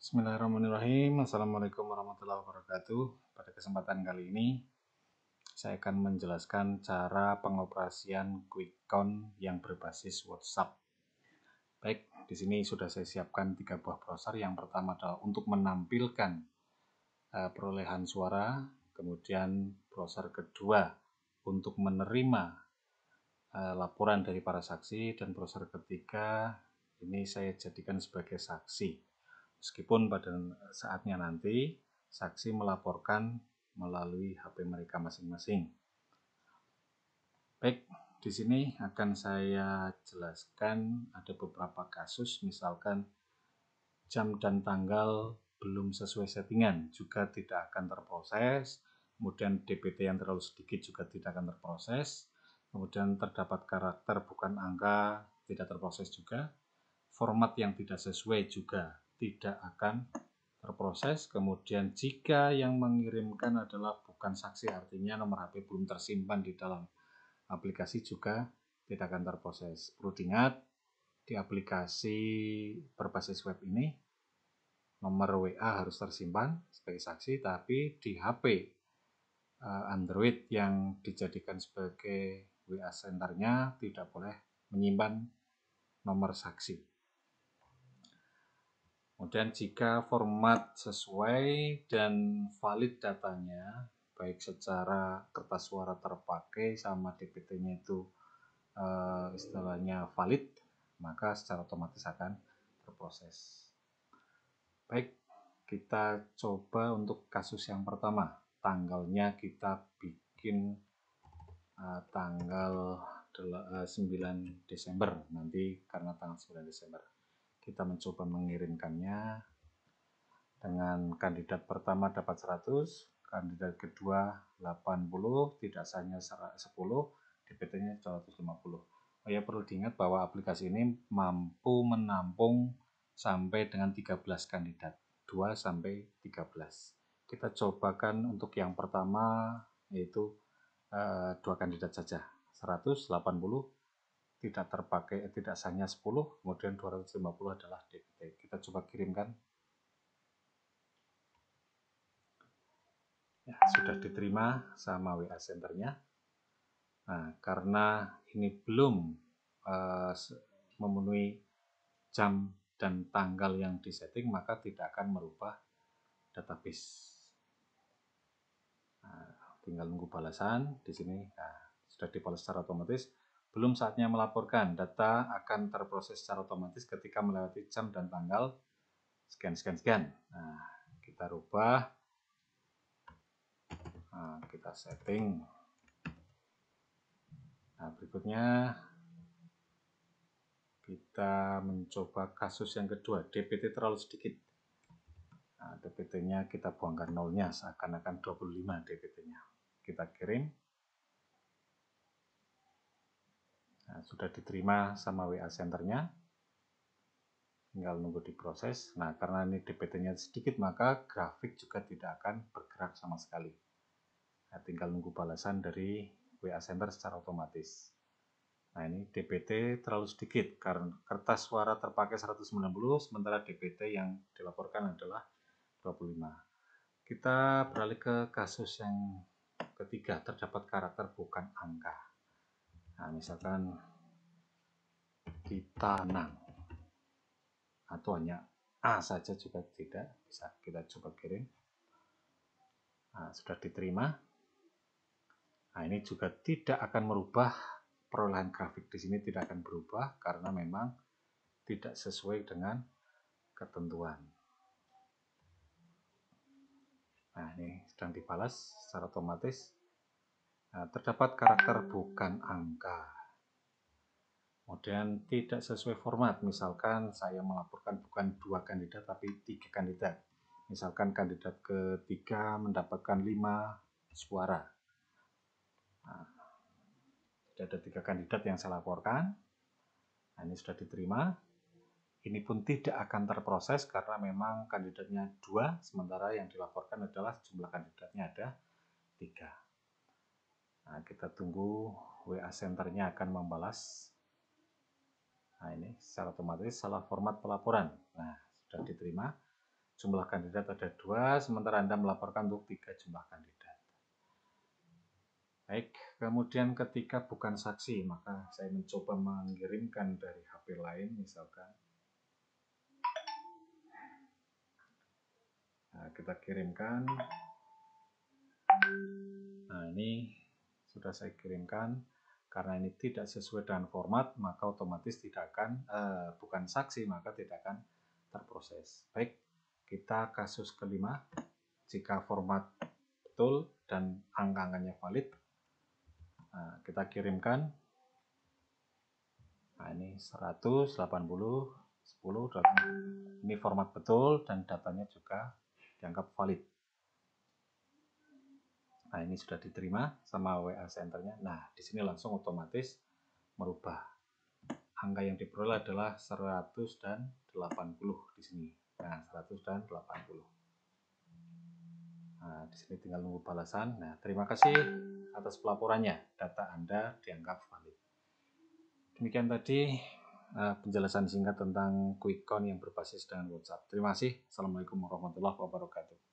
Bismillahirrahmanirrahim. Assalamualaikum warahmatullahi wabarakatuh. Pada kesempatan kali ini saya akan menjelaskan cara pengoperasian quick count yang berbasis WhatsApp. Baik, di sini sudah saya siapkan 3 buah browser. Yang pertama adalah untuk menampilkan perolehan suara, kemudian browser kedua untuk menerima laporan dari para saksi, dan browser ketiga ini saya jadikan sebagai saksi. Meskipun pada saatnya nanti saksi melaporkan melalui HP mereka masing-masing. Baik, di sini akan saya jelaskan ada beberapa kasus, misalkan jam dan tanggal belum sesuai settingan juga tidak akan terproses, kemudian DPT yang terlalu sedikit juga tidak akan terproses, kemudian terdapat karakter bukan angka tidak terproses juga, format yang tidak sesuai juga tidak akan terproses. Kemudian jika yang mengirimkan adalah bukan saksi, artinya nomor HP belum tersimpan di dalam aplikasi, juga tidak akan terproses. Perlu diingat, di aplikasi berbasis web ini nomor WA harus tersimpan sebagai saksi, tapi di HP Android yang dijadikan sebagai WA centernya tidak boleh menyimpan nomor saksi. Kemudian jika format sesuai dan valid datanya, baik secara kertas suara terpakai sama DPT-nya itu istilahnya valid, maka secara otomatis akan terproses. Baik, kita coba untuk kasus yang pertama. Tanggalnya kita bikin tanggal 9 Desember nanti, karena tanggal 9 Desember. Kita mencoba mengirimkannya dengan kandidat pertama dapat 100, kandidat kedua 80, tidak sahnya 10, DPT-nya 150. Oh ya, perlu diingat bahwa aplikasi ini mampu menampung sampai dengan 13 kandidat, 2 sampai 13. Kita cobakan untuk yang pertama, yaitu 2 kandidat saja, 180 tidak terpakai, tidak sahnya 10, kemudian 250 adalah DPT. Kita coba kirimkan. Ya, sudah diterima sama WA centernya. Nah, karena ini belum memenuhi jam dan tanggal yang disetting, maka tidak akan merubah database. Nah, tinggal nunggu balasan di sini. Nah, sudah dibalas secara otomatis. Belum saatnya melaporkan, data akan terproses secara otomatis ketika melewati jam dan tanggal sekian. Nah, kita rubah, nah, kita setting. Nah, berikutnya kita mencoba kasus yang kedua, DPT terlalu sedikit. Nah, DPT-nya kita buangkan nolnya, seakan-akan 25 DPT-nya. Kita kirim. Nah, sudah diterima sama WA centernya, tinggal nunggu diproses. Nah, karena ini DPT-nya sedikit, maka grafik juga tidak akan bergerak sama sekali. Nah, tinggal nunggu balasan dari WA center secara otomatis. Nah, ini DPT terlalu sedikit karena kertas suara terpakai 190, sementara DPT yang dilaporkan adalah 25. Kita beralih ke kasus yang ketiga, terdapat karakter bukan angka. Nah, misalkan ditanang atau hanya A saja juga tidak bisa. Kita coba kirim. Nah, sudah diterima. Nah, ini juga tidak akan merubah perolehan grafik. Di sini tidak akan berubah karena memang tidak sesuai dengan ketentuan. Nah, ini sedang dibalas secara otomatis. Nah, terdapat karakter bukan angka. Kemudian tidak sesuai format, misalkan saya melaporkan bukan 2 kandidat tapi 3 kandidat. Misalkan kandidat ketiga mendapatkan 5 suara. Nah, ada 3 kandidat yang saya laporkan. Nah, ini sudah diterima. Ini pun tidak akan terproses karena memang kandidatnya 2, sementara yang dilaporkan adalah jumlah kandidatnya ada 3. Nah, kita tunggu WA centernya akan membalas. Nah, ini secara otomatis salah format pelaporan. Nah, sudah diterima. jumlah kandidat ada 2, sementara Anda melaporkan untuk 3 jumlah kandidat. Baik, kemudian ketika bukan saksi, maka saya mencoba mengirimkan dari HP lain misalkan. Nah, kita kirimkan. Nah, ini sudah saya kirimkan. Karena ini tidak sesuai dengan format, maka otomatis tidak akan, bukan saksi, maka tidak akan terproses. Baik, kita kasus kelima. Jika format betul dan angka-angkanya valid, nah, kita kirimkan. Nah, ini 180, 10, ini format betul dan datanya juga dianggap valid. Nah, ini sudah diterima sama WA Centernya. Nah, di sini langsung otomatis merubah. Angka yang diperoleh adalah 100 dan 80 di sini. Nah, 100 dan 80. Nah, di sini tinggal nunggu balasan. Nah, terima kasih atas pelaporannya. Data Anda dianggap valid. Demikian tadi penjelasan singkat tentang quick count yang berbasis dengan WhatsApp. Terima kasih. Assalamualaikum warahmatullahi wabarakatuh.